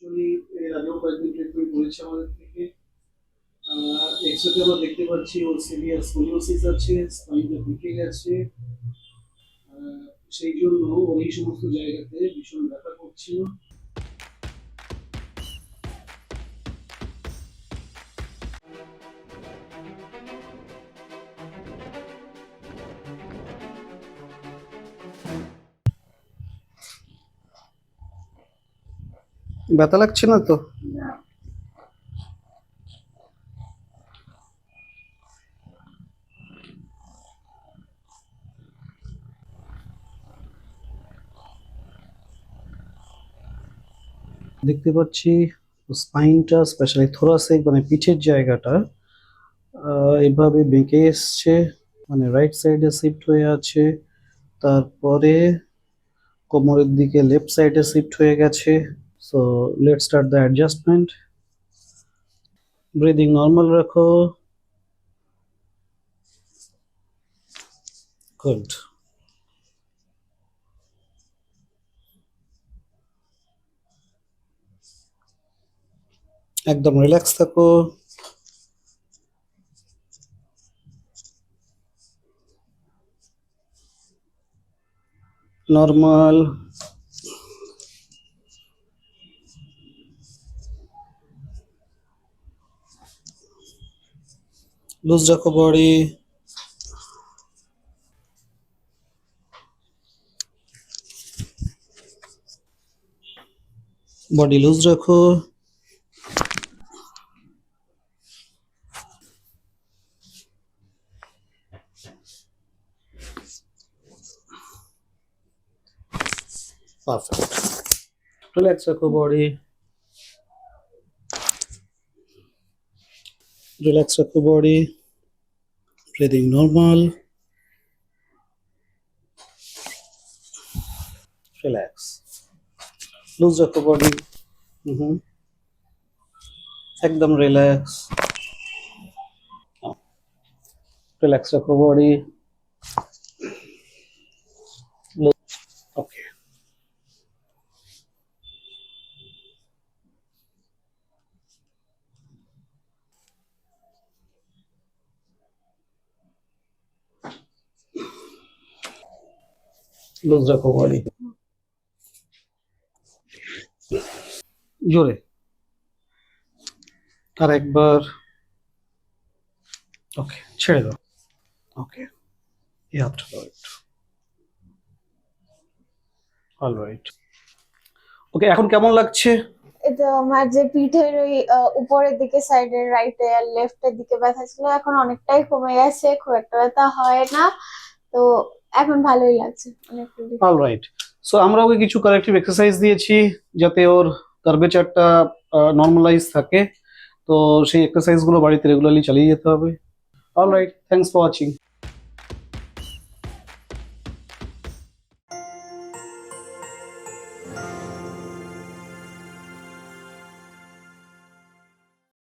Actually এর আগেও কয়েকদিন ট্রিটমেন্ট করেছে আমাদের থেকে। এক্সরেতে আমরা দেখতে পাচ্ছি ওর সিভিয়ার স্কোলিওসিস আছে, স্পাইনটা ভেঙে গেছে। সেই জন্য ওর এই সমস্ত জায়গাতে ভীষণ ব্যথা করছিল। ব্যথা লাগছে না তো? দেখতে পাচ্ছি স্পাইনটা স্পেশালি থোরাসিক মানে পিঠের জায়গাটা এভাবে বেঁকে এসছে, মানে রাইট সাইডে শিফট হয়ে আছে, তারপরে কোমরের দিকে লেফট সাইডে শিফট হয়ে গেছে। So let's start the adjustment. Breathing normal রাখো। গুড। একদম রিল্যাক্স থাকো। নর্মাল। লুজ রাখো বডি। বডি লুজ রাখো। পারফেক্ট। রিল্যাক্স রাখো বডি। রিল্যাক্স রাখো body. Breathing normal. Relax. Loose রাখো বডি। একদম রিল্যাক্স। রিল্যাক্স রাখো বডি। ওকে। লুজ রাখো বডি। জোরে আর একবার। ওকে, ছেড়ে দাও। ওকে, এই হাতটা দাও একটু। অলরাইট। ওকে, এখন কেমন লাগছে? এটা আমার যে পিঠের ওই উপরের দিকে সাইডের রাইটে আর লেফটের দিকে ব্যথা ছিল, এখন অনেকটাই কমে গেছে, খুব একটা ব্যথা হয় না। তো এখন ভালোই লাগছে অনেকটা। অলরাইট। সো আমরা ওকে কিছু কারেক্টিভ এক্সারসাইজ দিয়েছি যাতে ওর কার্ভেচারটা নর্মালাইজ থাকে। তো সেই এক্সারসাইজগুলো বাড়িতে রেগুলারলি চালিয়ে যেতে হবে। Alright, thanks for watching.